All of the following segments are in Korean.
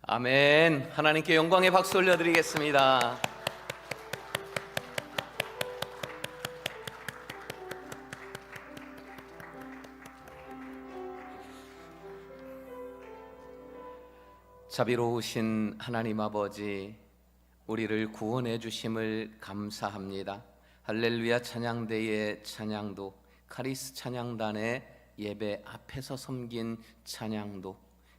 아멘. 하나님께 영광의 박수 올려드리겠습니다. 자비로우신 하나님 아버지, 우리를 구원해 주심을 감사합니다. 할렐루야 찬양대의 찬양도, 카리스 찬양단의 예배 앞에서 섬긴 찬양도,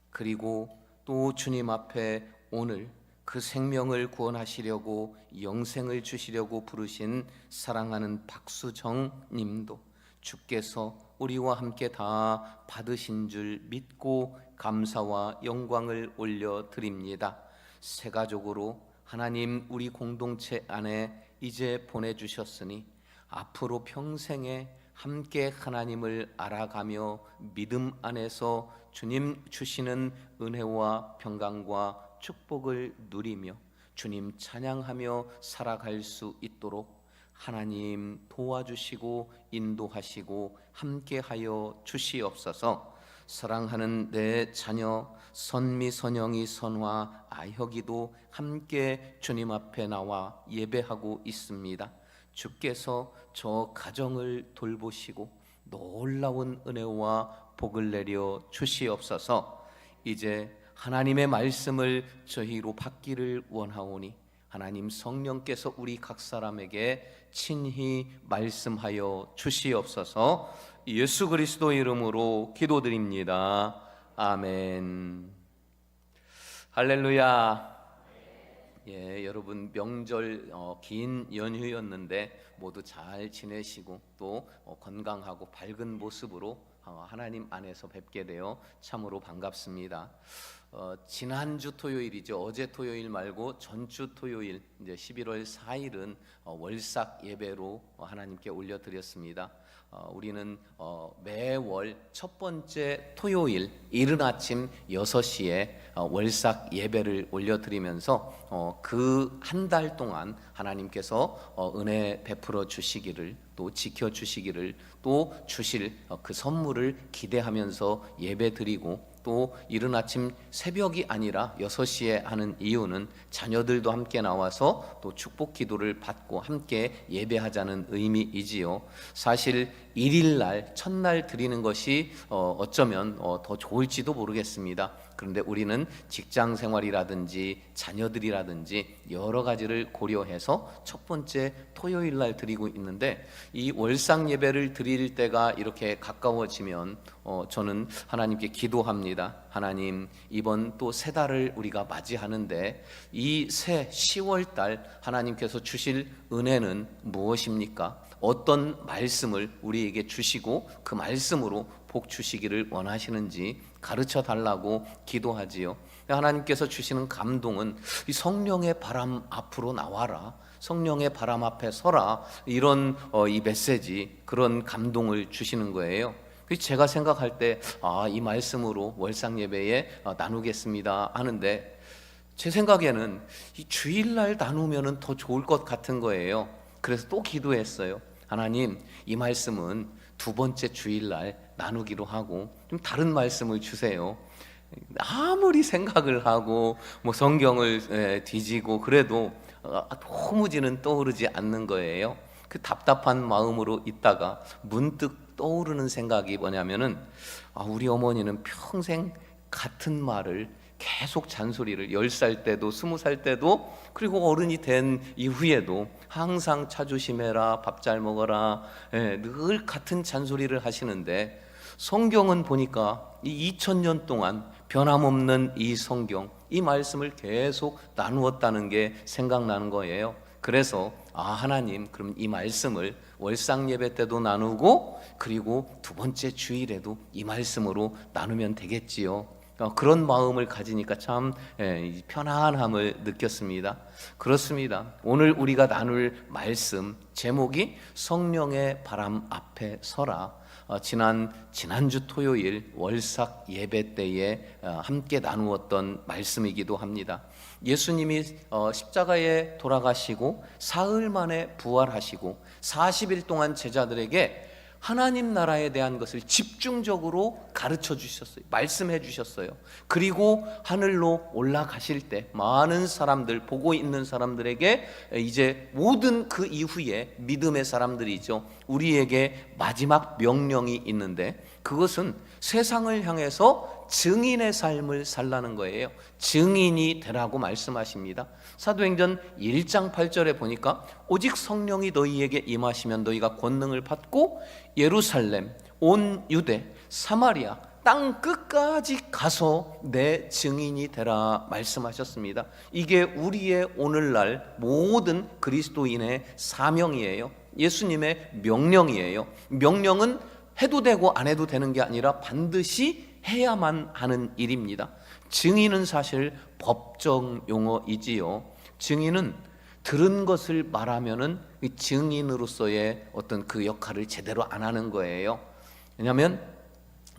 그리고 또 주님 앞에 오늘 그 생명을 구원하시려고 영생을 주시려고 부르신 사랑하는 박수정 님도 주께서 우리와 함께 다 받으신 줄 믿고 감사와 영광을 올려드립니다. 새 가족으로 하나님 우리 공동체 안에 이제 보내주셨으니 앞으로 평생에 함께 하나님을 알아가며 믿음 안에서 주님 주시는 은혜와 평강과 축복을 누리며 주님 찬양하며 살아갈 수 있도록 하나님 도와주시고 인도하시고 함께하여 주시옵소서. 사랑하는 내 자녀 선미, 선영이, 선화, 아혁이도 함께 주님 앞에 나와 예배하고 있습니다. 주께서 저 가정을 돌보시고 놀라운 은혜와 복을 내려 주시옵소서. 이제 하나님의 말씀을 저희로 받기를 원하오니 하나님 성령께서 우리 각 사람에게 친히 말씀하여 주시옵소서. 예수 그리스도 이름으로 기도드립니다. 아멘. 할렐루야. 여러분 명절 긴 연휴였는데 모두 잘 지내시고 또 건강하고 밝은 모습으로 하나님 안에서 뵙게 되어 참으로 반갑습니다. 지난주 토요일이죠. 어제 토요일 말고 전주 토요일, 이제 11월 4일은 월삭 예배로 하나님께 올려드렸습니다. 우리는 매월 첫 번째 토요일 이른 아침 6시에 월삭 예배를 올려드리면서 그 한 달 동안 하나님께서 은혜 베풀어 주시기를, 또 지켜주시기를, 또 주실 그 선물을 기대하면서 예배 드리고, 또 이른 아침 새벽이 아니라 6시에 하는 이유는 자녀들도 함께 나와서 또 축복 기도를 받고 함께 예배하자는 의미이지요. 사실 1일날 첫날 드리는 것이 어쩌면 더 좋을지도 모르겠습니다. 그런데 우리는 직장 생활이라든지 자녀들이라든지 여러 가지를 고려해서 첫 번째 토요일 날 드리고 있는데, 이 월상 예배를 드릴 때가 이렇게 가까워지면 저는 하나님께 기도합니다. 하나님, 이번 또 새 달을 우리가 맞이하는데 이 새 10월 달 하나님께서 주실 은혜는 무엇입니까? 어떤 말씀을 우리에게 주시고 그 말씀으로 복 주시기를 원하시는지 가르쳐 달라고 기도하지요. 하나님께서 주시는 감동은 이 성령의 바람 앞으로 나와라, 성령의 바람 앞에 서라, 이런 이 메시지, 그런 감동을 주시는 거예요. 제가 생각할 때 이 말씀으로 월상 예배에 나누겠습니다 하는데, 제 생각에는 이 주일날 나누면 더 좋을 것 같은 거예요. 그래서 또 기도했어요. 하나님, 이 말씀은 두 번째 주일날 나누기로 하고 좀 다른 말씀을 주세요. 아무리 생각을 하고 성경을 뒤지고 그래도 도무지는 떠오르지 않는 거예요. 그 답답한 마음으로 있다가 문득 떠오르는 생각이 뭐냐면은 우리 어머니는 평생 같은 말을 계속 잔소리를 10살 때도 20살 때도 그리고 어른이 된 이후에도 항상 차 조심해라, 밥 잘 먹어라, 늘 같은 잔소리를 하시는데, 성경은 보니까 이 2000년 동안 변함없는 이 성경, 이 말씀을 계속 나누었다는 게 생각나는 거예요. 그래서 하나님, 그럼 이 말씀을 월상 예배 때도 나누고 그리고 두 번째 주일에도 이 말씀으로 나누면 되겠지요. 그런 마음을 가지니까 참 편안함을 느꼈습니다. 그렇습니다. 오늘 우리가 나눌 말씀 제목이 성령의 바람 앞에 서라. 지난주 토요일 월삭 예배 때에 함께 나누었던 말씀이기도 합니다. 예수님이 십자가에 돌아가시고 사흘 만에 부활하시고 40일 동안 제자들에게 하나님 나라에 대한 것을 집중적으로 가르쳐 주셨어요. 말씀해 주셨어요. 그리고 하늘로 올라가실 때 많은 사람들, 보고 있는 사람들에게 이제 모든 그 이후에 믿음의 사람들이죠, 우리에게 마지막 명령이 있는데, 그것은 세상을 향해서 증인의 삶을 살라는 거예요. 증인이 되라고 말씀하십니다. 사도행전 1장 8절에 보니까 오직 성령이 너희에게 임하시면 너희가 권능을 받고 예루살렘, 온 유대, 사마리아 땅 끝까지 가서 내 증인이 되라 말씀하셨습니다. 이게 우리의 오늘날 모든 그리스도인의 사명이에요. 예수님의 명령이에요. 명령은 해도 되고 안 해도 되는 게 아니라 반드시 해야만 하는 일입니다. 증인은 사실 법정 용어이지요. 증인은 들은 것을 말하면은 증인으로서의 어떤 그 역할을 제대로 안 하는 거예요. 왜냐하면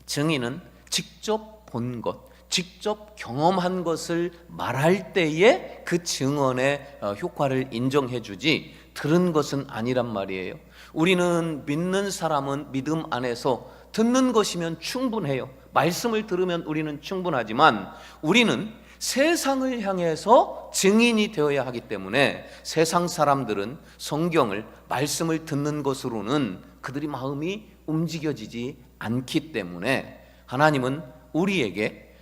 증인은 직접 본 것, 직접 경험한 것을 말할 때에 그 증언의 효과를 인정해 주지, 들은 것은 아니란 말이에요. 우리는 믿는 사람은 믿음 안에서 듣는 것이면 충분해요. 말씀을 들으면 우리는 충분하지만 우리는 세상을 향해서 증인이 되어야 하기 때문에 세상 사람들은 성경을, 말씀을 듣는 것으로는 그들이 마음이 움직여지지 않기 때문에 하나님은 우리에게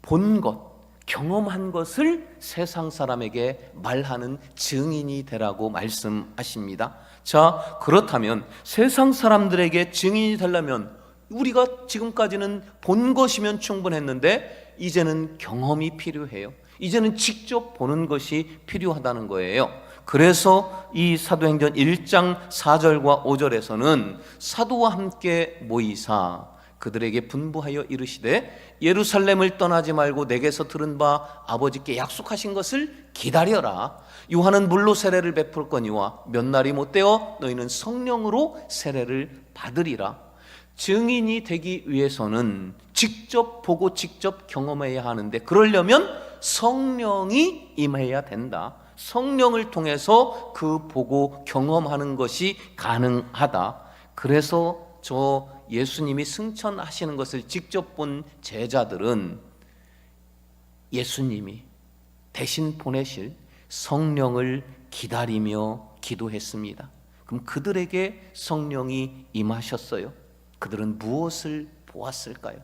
본 것, 경험한 것을 세상 사람에게 말하는 증인이 되라고 말씀하십니다. 자, 그렇다면 세상 사람들에게 증인이 되려면 우리가 지금까지는 본 것이면 충분했는데 이제는 경험이 필요해요. 이제는 직접 보는 것이 필요하다는 거예요. 그래서 이 사도행전 1장 4절과 5절에서는 사도와 함께 모이사 그들에게 분부하여 이르시되 예루살렘을 떠나지 말고 내게서 들은 바 아버지께 약속하신 것을 기다려라. 요한은 물로 세례를 베풀거니와 몇 날이 못되어 너희는 성령으로 세례를 받으리라. 증인이 되기 위해서는 직접 보고 직접 경험해야 하는데, 그러려면 성령이 임해야 된다. 성령을 통해서 그 보고 경험하는 것이 가능하다. 그래서 저 예수님이 승천하시는 것을 직접 본 제자들은 예수님이 대신 보내실 성령을 기다리며 기도했습니다. 그럼 그들에게 성령이 임하셨어요. 그들은 무엇을 보았을까요?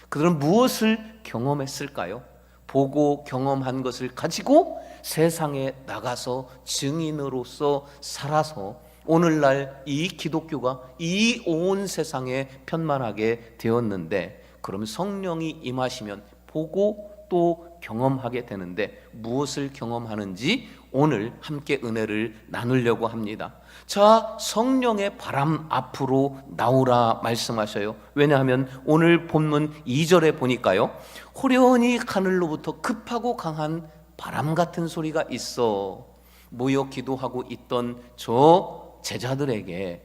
그들은 무엇을 경험했을까요? 보고 경험한 것을 가지고 세상에 나가서 증인으로서 살아서 오늘날 이 기독교가 이 온 세상에 편만하게 되었는데, 그럼 성령이 임하시면 보고 또 경험하게 되는데 무엇을 경험하는지 오늘 함께 은혜를 나누려고 합니다. 자, 성령의 바람 앞으로 나오라 말씀하셔요. 왜냐하면 오늘 본문 2절에 보니까요, 호련히 하늘로부터 급하고 강한 바람 같은 소리가 있어. 모여 기도하고 있던 저 제자들에게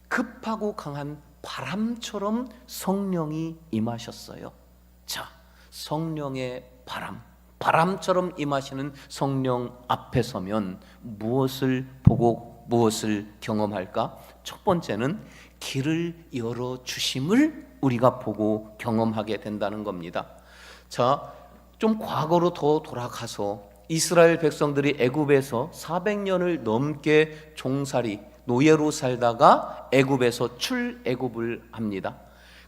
급하고 강한 바람처럼 성령이 임하셨어요. 자, 성령의 바람처럼 임하시는 성령 앞에 서면 무엇을 보고 무엇을 경험할까? 첫 번째는 길을 열어주심을 우리가 보고 경험하게 된다는 겁니다. 자, 좀 과거로 더 돌아가서 이스라엘 백성들이 애굽에서 400년을 넘게 종살이, 노예로 살다가 애굽에서 출애굽을 합니다.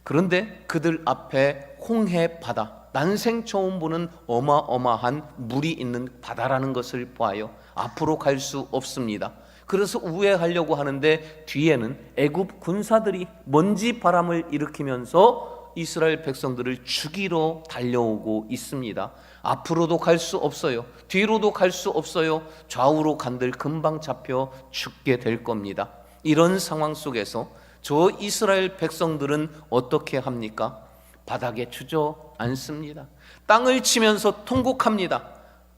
그런데 그들 앞에 홍해 바다, 난생 처음 보는 어마어마한 물이 있는 바다라는 것을 보아요. 앞으로 갈 수 없습니다. 그래서 우회하려고 하는데 뒤에는 애굽 군사들이 먼지 바람을 일으키면서 이스라엘 백성들을 죽이러 달려오고 있습니다. 앞으로도 갈 수 없어요. 뒤로도 갈 수 없어요. 좌우로 간들 금방 잡혀 죽게 될 겁니다. 이런 상황 속에서 저 이스라엘 백성들은 어떻게 합니까? 바닥에 주저앉습니다. 땅을 치면서 통곡합니다.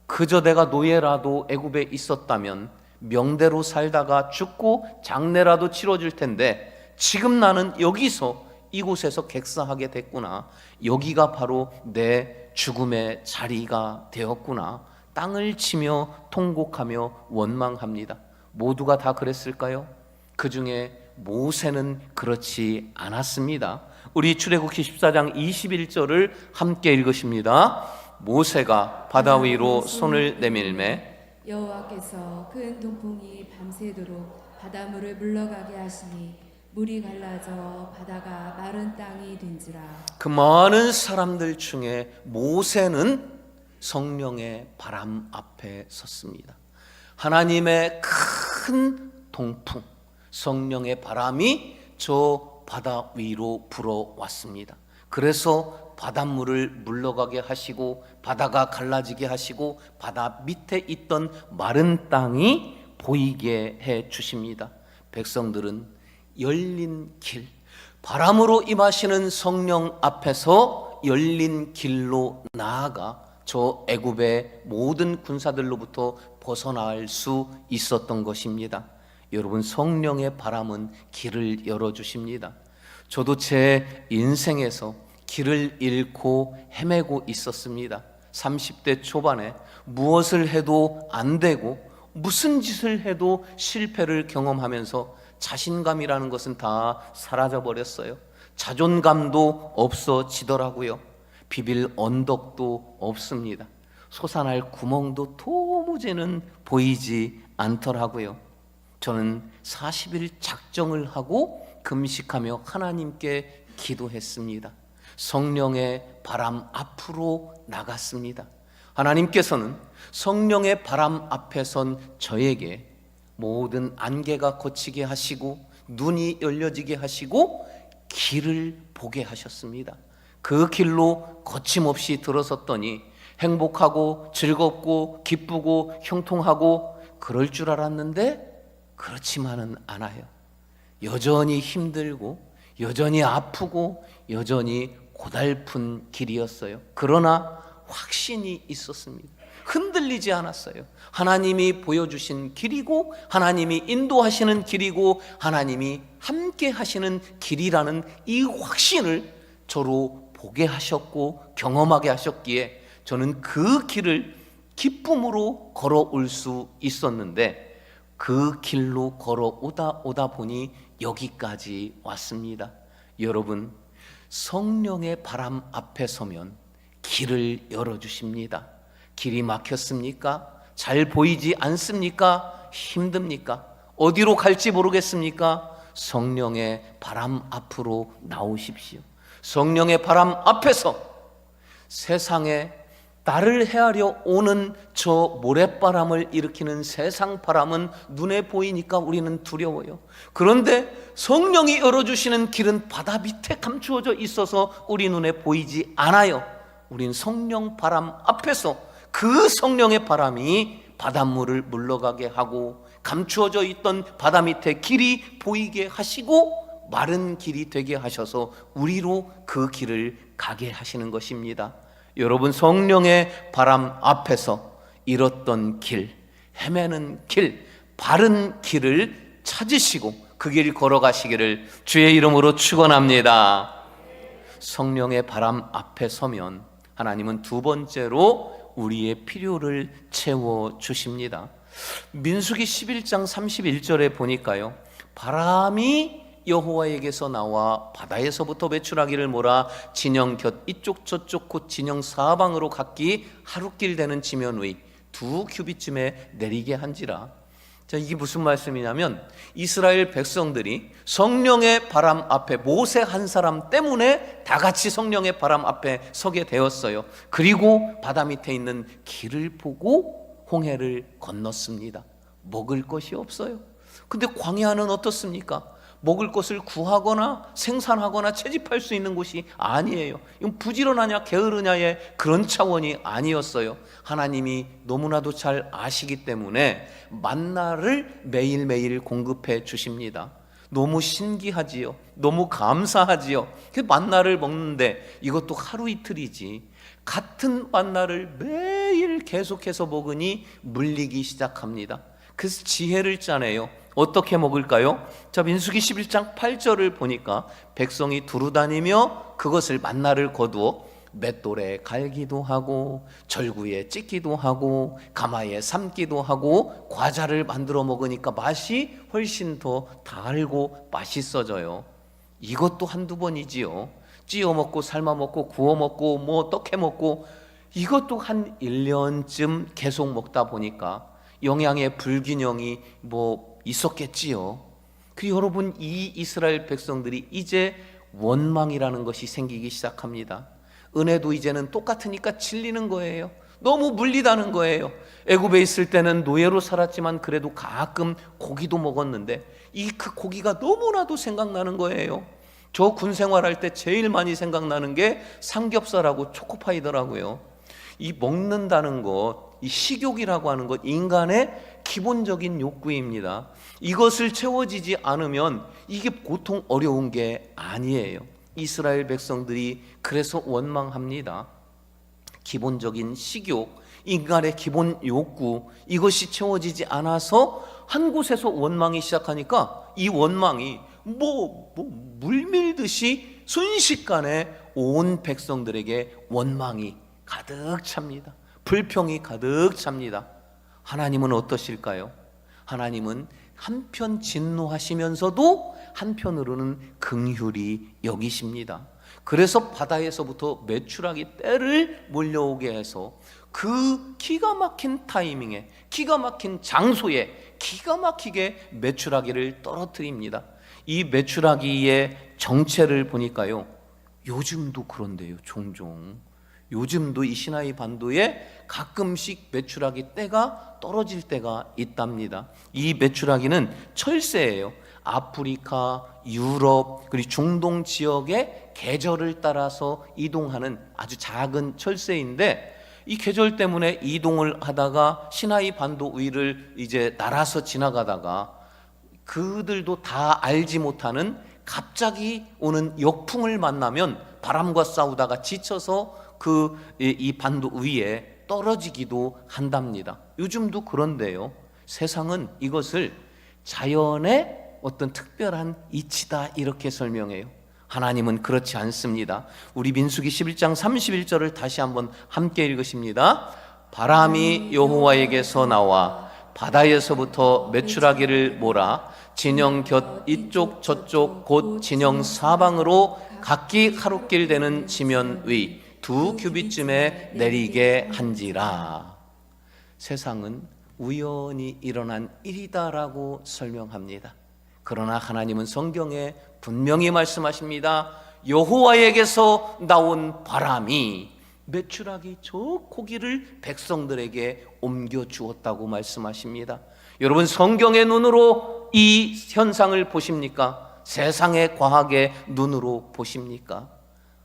그저 내가 노예라도 애굽에 있었다면 명대로 살다가 죽고 장례라도 치러질 텐데 지금 나는 여기서 이곳에서 객사하게 됐구나. 여기가 바로 내 죽음의 자리가 되었구나. 땅을 치며 통곡하며 원망합니다. 모두가 다 그랬을까요? 그 중에 모세는 그렇지 않았습니다. 우리 출애굽기 14장 21절을 함께 읽으십니다. 모세가 바다 위로 손을 내밀매 여호와께서 큰 동풍이 밤새도록 바닷물을 물러가게 하시니 물이 갈라져 바다가 마른 땅이 된지라. 그 많은 사람들 중에 모세는 성령의 바람 앞에 섰습니다. 하나님의 큰 동풍, 성령의 바람이 저 바다 위로 불어왔습니다. 그래서 바닷물을 물러가게 하시고 바다가 갈라지게 하시고 바다 밑에 있던 마른 땅이 보이게 해 주십니다. 백성들은 열린 길, 바람으로 임하시는 성령 앞에서 열린 길로 나아가 저 애굽의 모든 군사들로부터 벗어날 수 있었던 것입니다. 여러분, 성령의 바람은 길을 열어주십니다. 저도 제 인생에서 길을 잃고 헤매고 있었습니다. 30대 초반에 무엇을 해도 안 되고 무슨 짓을 해도 실패를 경험하면서 자신감이라는 것은 다 사라져 버렸어요. 자존감도 없어지더라고요. 비빌 언덕도 없습니다. 솟아날 구멍도 도무지는 보이지 않더라고요. 저는 40일 작정을 하고 금식하며 하나님께 기도했습니다. 성령의 바람 앞으로 나갔습니다. 하나님께서는 성령의 바람 앞에 선 저에게 모든 안개가 걷히게 하시고 눈이 열려지게 하시고 길을 보게 하셨습니다. 그 길로 거침없이 들어섰더니 행복하고 즐겁고 기쁘고 형통하고 그럴 줄 알았는데 그렇지만은 않아요. 여전히 힘들고 여전히 아프고 여전히 고달픈 길이었어요. 그러나 확신이 있었습니다. 흔들리지 않았어요. 하나님이 보여주신 길이고 하나님이 인도하시는 길이고 하나님이 함께 하시는 길이라는 이 확신을 저로 보게 하셨고 경험하게 하셨기에 저는 그 길을 기쁨으로 걸어올 수 있었는데 그 길로 걸어오다 보니 여기까지 왔습니다. 여러분, 성령의 바람 앞에 서면 길을 열어주십니다. 길이 막혔습니까? 잘 보이지 않습니까? 힘듭니까? 어디로 갈지 모르겠습니까? 성령의 바람 앞으로 나오십시오. 성령의 바람 앞에서 세상에 나를 헤아려 오는 저 모래바람을 일으키는 세상 바람은 눈에 보이니까 우리는 두려워요. 그런데 성령이 열어주시는 길은 바다 밑에 감추어져 있어서 우리 눈에 보이지 않아요. 우린 성령 바람 앞에서 그 성령의 바람이 바닷물을 물러가게 하고 감추어져 있던 바다 밑에 길이 보이게 하시고 마른 길이 되게 하셔서 우리로 그 길을 가게 하시는 것입니다. 여러분, 성령의 바람 앞에서 잃었던 길, 헤매는 길, 바른 길을 찾으시고 그 길 걸어가시기를 주의 이름으로 축원합니다. 성령의 바람 앞에 서면 하나님은 두 번째로 우리의 필요를 채워주십니다. 민수기 11장 31절에 보니까요, 바람이 여호와에게서 나와 바다에서부터 배출하기를 몰아 진영 곁 이쪽 저쪽 곧 진영 사방으로 각기 하루길 되는 지면 위 2규빗쯤에 내리게 한지라. 자, 이게 무슨 말씀이냐면 이스라엘 백성들이 성령의 바람 앞에 모세 한 사람 때문에 다 같이 성령의 바람 앞에 서게 되었어요. 그리고 바다 밑에 있는 길을 보고 홍해를 건넜습니다. 먹을 것이 없어요. 근데 광야는 어떻습니까? 먹을 것을 구하거나 생산하거나 채집할 수 있는 곳이 아니에요. 이건 부지런하냐 게으르냐의 그런 차원이 아니었어요. 하나님이 너무나도 잘 아시기 때문에 만나를 매일매일 공급해 주십니다. 너무 신기하지요. 너무 감사하지요. 그 만나를 먹는데 이것도 하루 이틀이지, 같은 만나를 매일 계속해서 먹으니 물리기 시작합니다. 그래서 지혜를 짜내요. 어떻게 먹을까요? 자, 민수기 11장 8절을 보니까 백성이 두루다니며 그것을 만나를 거두어 맷돌에 갈기도 하고 절구에 찢기도 하고 가마에 삶기도 하고 과자를 만들어 먹으니까 맛이 훨씬 더 달고 맛있어져요. 이것도 한두 번이지요. 찌어 먹고 삶아 먹고 구워 먹고 뭐 떡해 먹고 이것도 한 1년쯤 계속 먹다 보니까 영양의 불균형이 뭐 있었겠지요. 그 여러분, 이 이스라엘 백성들이 이제 원망이라는 것이 생기기 시작합니다. 은혜도 이제는 똑같으니까 질리는 거예요. 너무 물리다는 거예요. 애굽에 있을 때는 노예로 살았지만 그래도 가끔 고기도 먹었는데 그 고기가 너무나도 생각나는 거예요. 저 군 생활할 때 제일 많이 생각나는 게 삼겹살하고 초코파이더라고요. 이 먹는다는 것, 이 식욕이라고 하는 것, 인간의 기본적인 욕구입니다. 이것을 채워지지 않으면 이게 보통 어려운 게 아니에요. 이스라엘 백성들이 그래서 원망합니다. 기본적인 식욕, 인간의 기본 욕구, 이것이 채워지지 않아서 한 곳에서 원망이 시작하니까 이 원망이 물밀듯이 순식간에 온 백성들에게 원망이 가득 찹니다. 불평이 가득 찹니다. 하나님은 어떠실까요? 하나님은 한편 진노하시면서도 한편으로는 긍휼히 여기십니다. 그래서 바다에서부터 메추라기 떼를 몰려오게 해서 그 기가 막힌 타이밍에, 기가 막힌 장소에 기가 막히게 메추라기를 떨어뜨립니다. 이 메추라기의 정체를 보니까요, 요즘도 그런데요. 종종 요즘도 이 시나이 반도에 가끔씩 메추라기 떼가 떨어질 때가 있답니다. 이 메추라기는 철새예요. 아프리카, 유럽, 그리고 중동 지역의 계절을 따라서 이동하는 아주 작은 철새인데, 이 계절 때문에 이동을 하다가 시나이 반도 위를 이제 날아서 지나가다가 그들도 다 알지 못하는 갑자기 오는 역풍을 만나면 바람과 싸우다가 지쳐서 이 반도 위에 떨어지기도 한답니다. 요즘도 그런데요, 세상은 이것을 자연의 어떤 특별한 이치다 이렇게 설명해요. 하나님은 그렇지 않습니다. 우리 민수기 11장 31절을 다시 한번 함께 읽으십니다. 바람이 여호와에게서 나와 바다에서부터 메추라기를 몰아 진영 곁 이쪽 저쪽 곧 진영 사방으로 각기 하룻길 되는 지면 위 2규빗쯤에 내리게 한지라. 세상은 우연히 일어난 일이다라고 설명합니다. 그러나 하나님은 성경에 분명히 말씀하십니다. 여호와에게서 나온 바람이 메추라기 저 고기를 백성들에게 옮겨 주었다고 말씀하십니다. 여러분, 성경의 눈으로 이 현상을 보십니까? 세상의 과학의 눈으로 보십니까?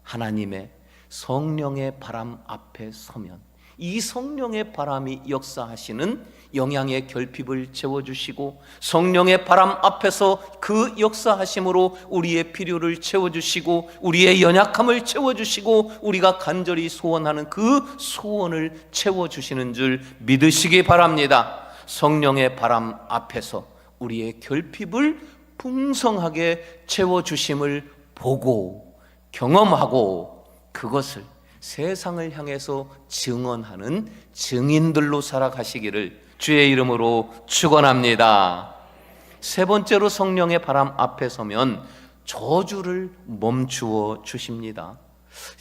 하나님의 성령의 바람 앞에 서면 이 성령의 바람이 역사하시는 영양의 결핍을 채워주시고, 성령의 바람 앞에서 그 역사하심으로 우리의 필요를 채워주시고 우리의 연약함을 채워주시고 우리가 간절히 소원하는 그 소원을 채워주시는 줄 믿으시기 바랍니다. 성령의 바람 앞에서 우리의 결핍을 풍성하게 채워주심을 보고 경험하고 그것을 세상을 향해서 증언하는 증인들로 살아가시기를 주의 이름으로 축원합니다. 세 번째로, 성령의 바람 앞에 서면 저주를 멈추어 주십니다.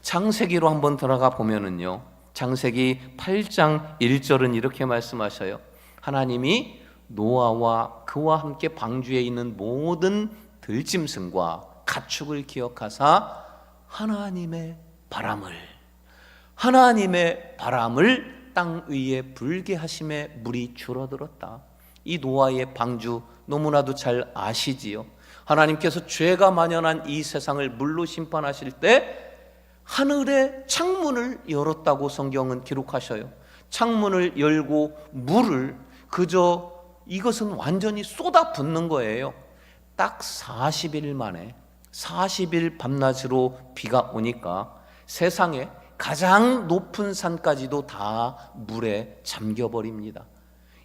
창세기로 한번 들어가 보면은요, 창세기 8장 1절은 이렇게 말씀하셔요. 하나님이 노아와 그와 함께 방주에 있는 모든 들짐승과 가축을 기억하사 하나님의 바람을 땅 위에 불게 하심에 물이 줄어들었다. 이 노아의 방주 너무나도 잘 아시지요. 하나님께서 죄가 만연한 이 세상을 물로 심판하실 때 하늘의 창문을 열었다고 성경은 기록하셔요. 창문을 열고 물을 이것은 완전히 쏟아붓는 거예요. 딱 40일 만에 40일 밤낮으로 비가 오니까 세상에 가장 높은 산까지도 다 물에 잠겨버립니다.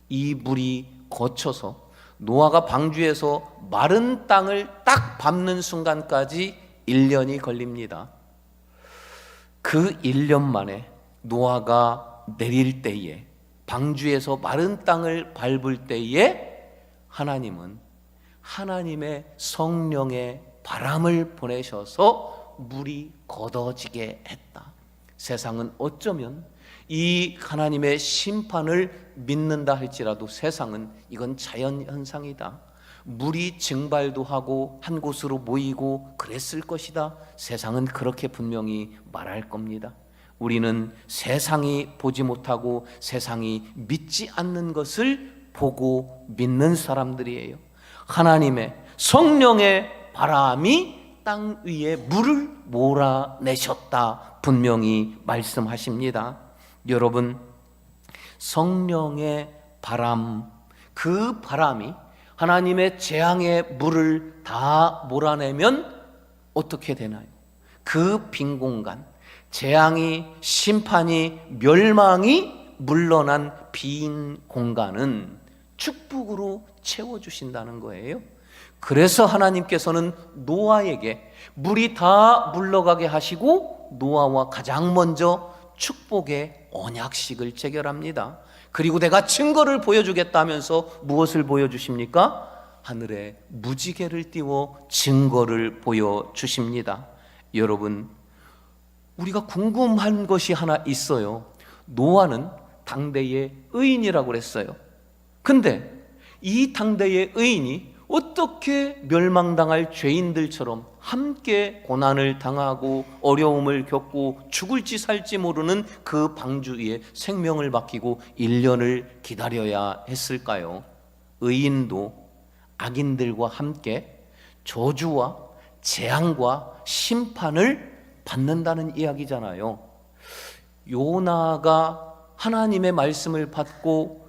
이 물이 거쳐서 노아가 방주에서 마른 땅을 딱 밟는 순간까지 1년이 걸립니다. 그 1년 만에 노아가 내릴 때에, 방주에서 마른 땅을 밟을 때에 하나님은 하나님의 성령의 바람을 보내셔서 물이 걷어지게 했다. 세상은 어쩌면 이 하나님의 심판을 믿는다 할지라도 세상은 이건 자연현상이다, 물이 증발도 하고 한 곳으로 모이고 그랬을 것이다, 세상은 그렇게 분명히 말할 겁니다. 우리는 세상이 보지 못하고 세상이 믿지 않는 것을 보고 믿는 사람들이에요. 하나님의 성령의 바람이 땅 위에 물을 몰아내셨다 분명히 말씀하십니다. 여러분, 성령의 바람, 그 바람이 하나님의 재앙의 물을 다 몰아내면 어떻게 되나요? 그 빈 공간, 재앙이, 심판이, 멸망이 물러난 빈 공간은 축복으로 채워주신다는 거예요. 그래서 하나님께서는 노아에게 물이 다 물러가게 하시고 노아와 가장 먼저 축복의 언약식을 체결합니다. 그리고 내가 증거를 보여주겠다 하면서 무엇을 보여주십니까? 하늘에 무지개를 띄워 증거를 보여주십니다. 여러분, 우리가 궁금한 것이 하나 있어요. 노아는 당대의 의인이라고 그랬어요. 근데 이 당대의 의인이 어떻게 멸망당할 죄인들처럼 함께 고난을 당하고 어려움을 겪고 죽을지 살지 모르는 그 방주 위에 생명을 맡기고 1년을 기다려야 했을까요? 의인도 악인들과 함께 저주와 재앙과 심판을 받는다는 이야기잖아요. 요나가 하나님의 말씀을 받고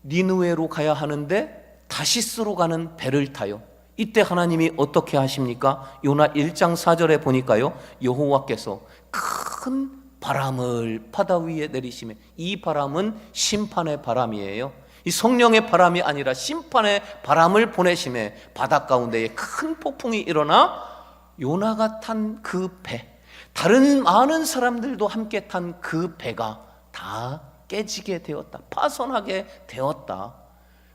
니느웨로 가야 하는데 다시스로 가는 배를 타요. 이때 하나님이 어떻게 하십니까? 요나 1장 4절에 보니까요, 여호와께서 큰 바람을 바다 위에 내리시매, 이 바람은 심판의 바람이에요. 이 성령의 바람이 아니라 심판의 바람을 보내심에 바다 가운데에 큰 폭풍이 일어나 요나가 탄 그 배, 다른 많은 사람들도 함께 탄 그 배가 다 깨지게 되었다, 파손하게 되었다.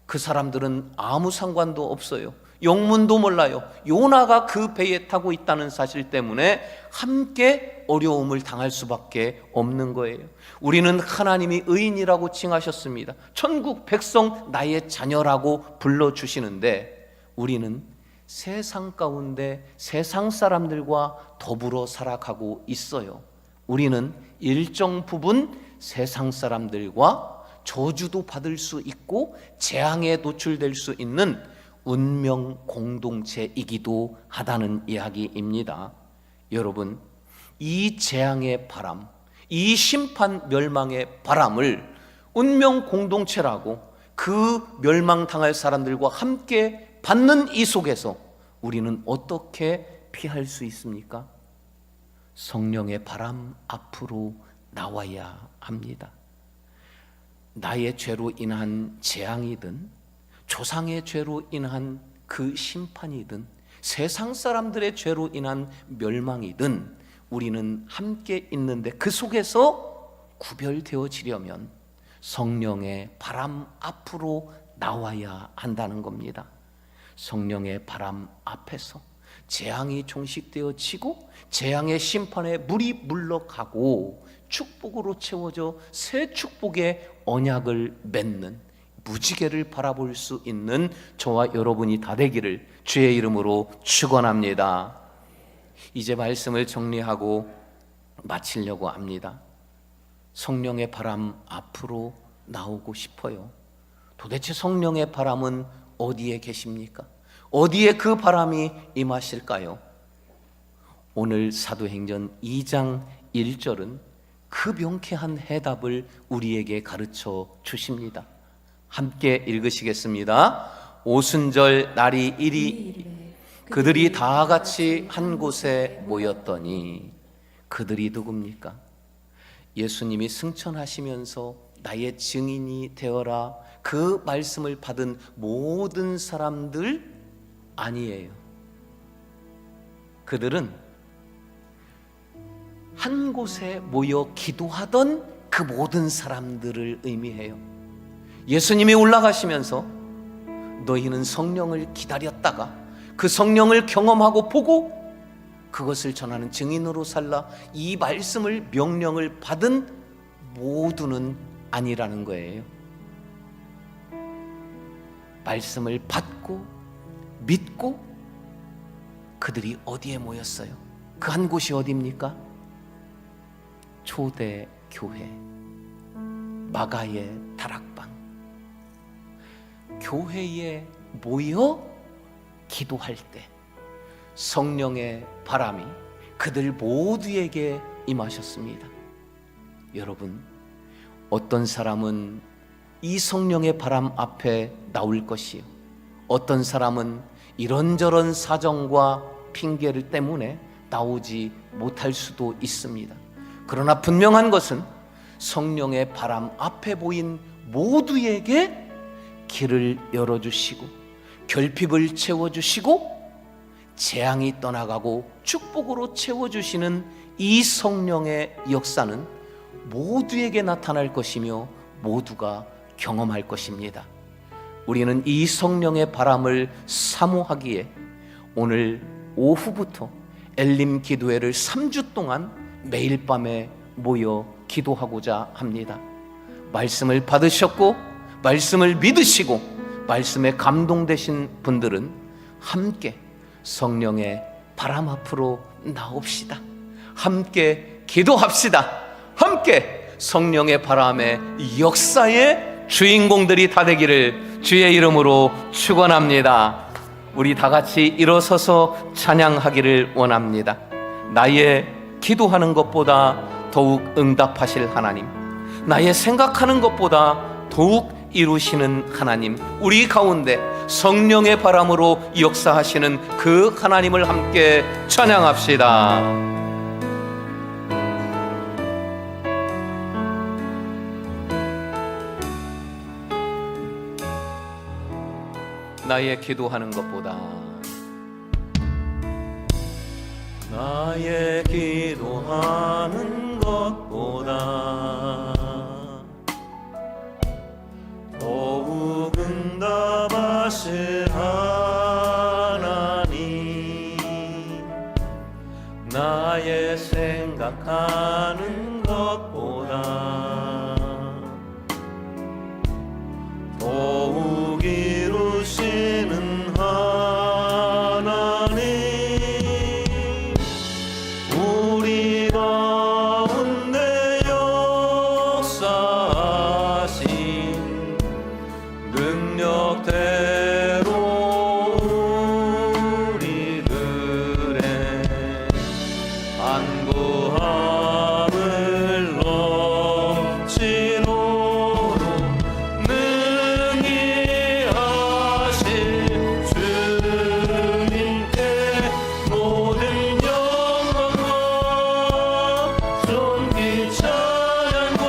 그 사람들은 아무 상관도 없어요. 영문도 몰라요. 요나가 그 배에 타고 있다는 사실 때문에 함께 어려움을 당할 수밖에 없는 거예요. 우리는 하나님이 의인이라고 칭하셨습니다. 천국 백성 나의 자녀라고 불러주시는데 우리는 세상 가운데 세상 사람들과 더불어 살아가고 있어요. 우리는 일정 부분 세상 사람들과 저주도 받을 수 있고 재앙에 노출될 수 있는 운명 공동체이기도 하다는 이야기입니다. 여러분, 이 재앙의 바람, 이 심판 멸망의 바람을 운명 공동체라고 그 멸망당할 사람들과 함께 받는 이 속에서 우리는 어떻게 피할 수 있습니까? 성령의 바람 앞으로 나와야 합니다. 나의 죄로 인한 재앙이든 조상의 죄로 인한 그 심판이든 세상 사람들의 죄로 인한 멸망이든 우리는 함께 있는데 그 속에서 구별되어지려면 성령의 바람 앞으로 나와야 한다는 겁니다. 성령의 바람 앞에서 재앙이 종식되어지고 재앙의 심판에 물이 물러가고 축복으로 채워져 새 축복의 언약을 맺는 무지개를 바라볼 수 있는 저와 여러분이 다 되기를 주의 이름으로 축원합니다. 이제 말씀을 정리하고 마치려고 합니다. 성령의 바람 앞으로 나오고 싶어요. 도대체 성령의 바람은 어디에 계십니까? 어디에 그 바람이 임하실까요? 오늘 사도행전 2장 1절은 그 명쾌한 해답을 우리에게 가르쳐 주십니다. 함께 읽으시겠습니다. 오순절 날이 이리 그들이 다 같이 한 곳에 모였더니, 그들이 누굽니까? 예수님이 승천하시면서 나의 증인이 되어라 그 말씀을 받은 모든 사람들 아니에요. 그들은 한 곳에 모여 기도하던 그 모든 사람들을 의미해요. 예수님이 올라가시면서 너희는 성령을 기다렸다가 그 성령을 경험하고 보고 그것을 전하는 증인으로 살라, 이 말씀을 명령을 받은 모두는 아니라는 거예요. 말씀을 받고 믿고 그들이 어디에 모였어요? 그 한 곳이 어디입니까? 초대 교회, 마가의 다락방, 교회에 모여 기도할 때 성령의 바람이 그들 모두에게 임하셨습니다. 여러분, 어떤 사람은 이 성령의 바람 앞에 나올 것이요, 어떤 사람은 이런저런 사정과 핑계를 때문에 나오지 못할 수도 있습니다. 그러나 분명한 것은 성령의 바람 앞에 보인 모두에게 길을 열어주시고 결핍을 채워주시고 재앙이 떠나가고 축복으로 채워주시는 이 성령의 역사는 모두에게 나타날 것이며 모두가 경험할 것입니다. 우리는 이 성령의 바람을 사모하기에 오늘 오후부터 엘림 기도회를 3주 동안 매일 밤에 모여 기도하고자 합니다. 말씀을 받으셨고 말씀을 믿으시고 말씀에 감동되신 분들은 함께 성령의 바람 앞으로 나옵시다. 함께 기도합시다. 함께 성령의 바람의 역사의 주인공들이 다 되기를 주의 이름으로 축원합니다. 우리 다 같이 일어서서 찬양하기를 원합니다. 나의 기도하는 것보다 더욱 응답하실 하나님, 나의 생각하는 것보다 더욱 이루시는 하나님, 우리 가운데 성령의 바람으로 역사하시는 그 하나님을 함께 찬양합시다. 나의 기도하는 것보다, 나의 기도하는 것보다 더욱 응답하실 하나님, 나의 생각하는 것보다 더욱 이루시는 하나님, 우리 가운데 역사하신 능력대로 우리들의 간구함을 넘치도록 능히 하실 주님께 모든 영광과 존귀 찬양과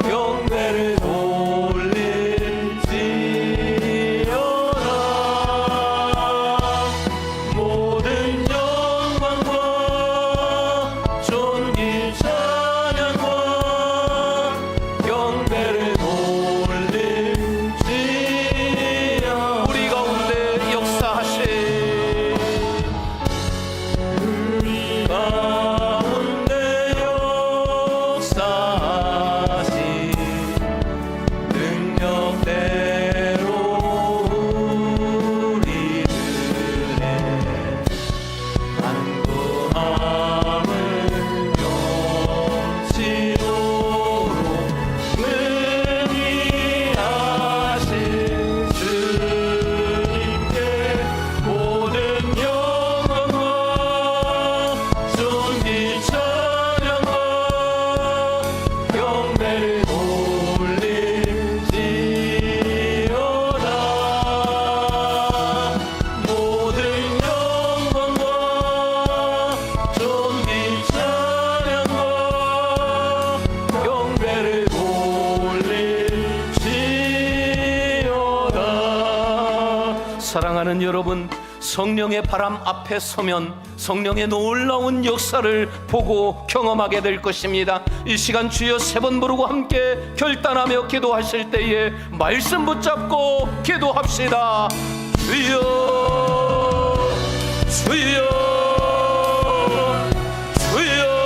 경배를 돌릴지어다. 모든 영광과 존귀 찬양과 경배를 돌릴지어다. 우리 가운데 역사하신, 우리 가운데 역사하신 능력대로 우리들의 간구함을 넘치도록 능히 하실 주님께 모든 영광과 존귀 찬양과 경배를 돌릴지어다. 모든 영광과 존귀 찬양과 경배를 돌릴지어다. 사랑하는 여러분, 성령의 바람 앞에 서면 성령의 놀라운 역사를 보고 경험하게 될 것입니다. 이 시간 주여 3번 부르고 함께 결단하며 기도하실 때에 말씀 붙잡고 기도합시다. 주여 주여 주여.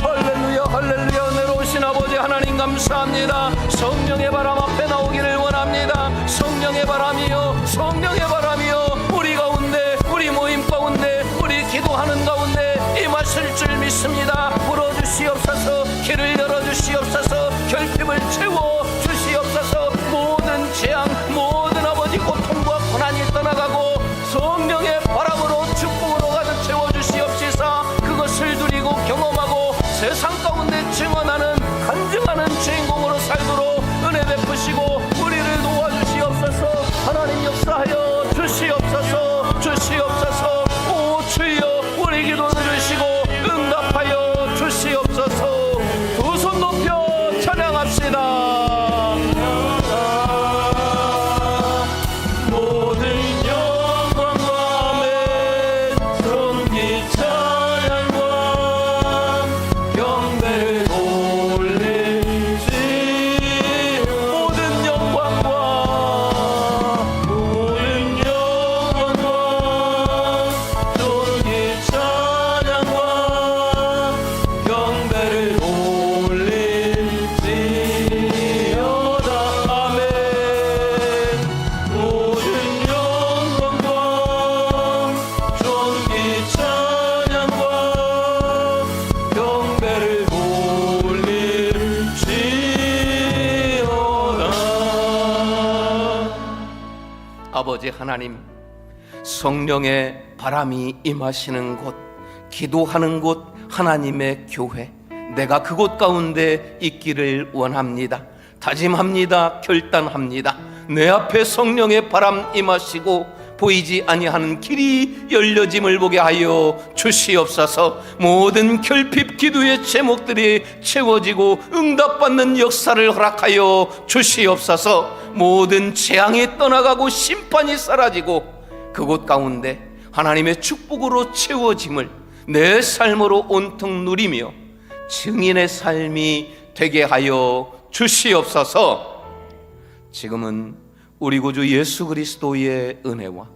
할렐루야 할렐루야. 내려오신 아버지 하나님 감사합니다. 성령의 바람 앞에 나오기를 원합니다. 성령의 바람이요 성령의 바람이요 우리 가운데, 우리 모임 가운데, 우리 기도하는 가운데 임하실 줄 믿습니다. 불어주시옵소서. 길을 열어주시옵소서. 결핍을 채워주시옵소서. 모든 재앙, 모든 아버지 고통과 고난이 떠나가고 성령의 바람으로 축복으로 가득 채워주시옵시사. 그것을 누리고 경험하고 세상 가운데 증언하는 간증하는 주인공으로 살도록 은혜 베푸시고 우리를 도와주시옵소서. 하나님 역사하여 주시옵소서. 주시옵소서. 오 주여 우리 기도 들으시고 응답하여 주시옵소서. 두 손 높여 찬양합시다. 아버지 하나님, 성령의 바람이 임하시는 곳, 기도하는 곳 하나님의 교회, 내가 그곳 가운데 있기를 원합니다. 다짐합니다. 결단합니다. 내 앞에 성령의 바람 임하시고 보이지 아니하는 길이 열려짐을 보게 하여 주시옵소서. 모든 결핍 기도의 제목들이 채워지고 응답받는 역사를 허락하여 주시옵소서. 모든 재앙이 떠나가고 심판이 사라지고 그곳 가운데 하나님의 축복으로 채워짐을 내 삶으로 온통 누리며 증인의 삶이 되게 하여 주시옵소서. 지금은 우리 구주 예수 그리스도의 은혜와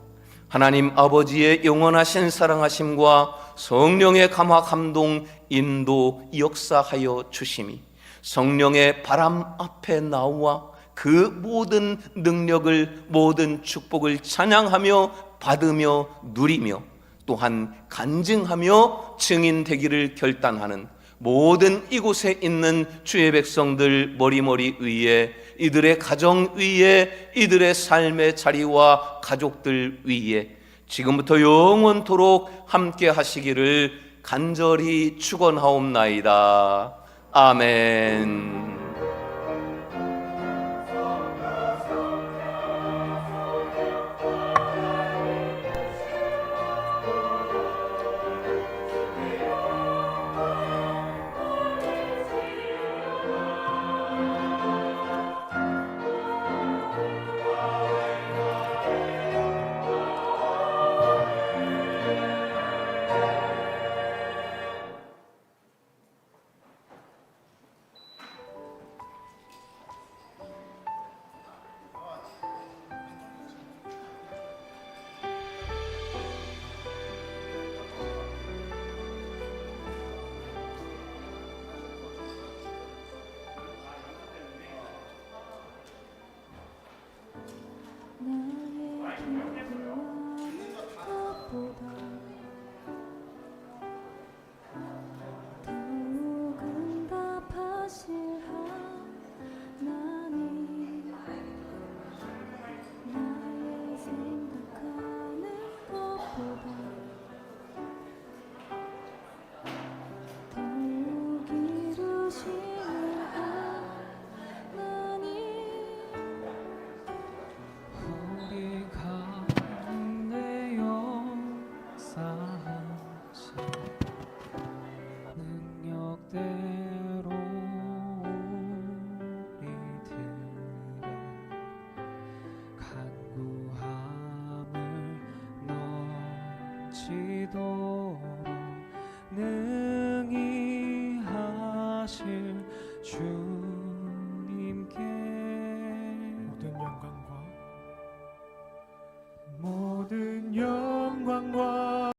하나님 아버지의 영원하신 사랑하심과 성령의 감화 감동 인도 역사하여 주심이 성령의 바람 앞에 나와 그 모든 능력을, 모든 축복을 찬양하며 받으며 누리며 또한 간증하며 증인되기를 결단하는 모든 이곳에 있는 주의 백성들 머리머리 위에, 이들의 가정 위에, 이들의 삶의 자리와 가족들 위에 지금부터 영원토록 함께 하시기를 간절히 축원하옵나이다. 아멘.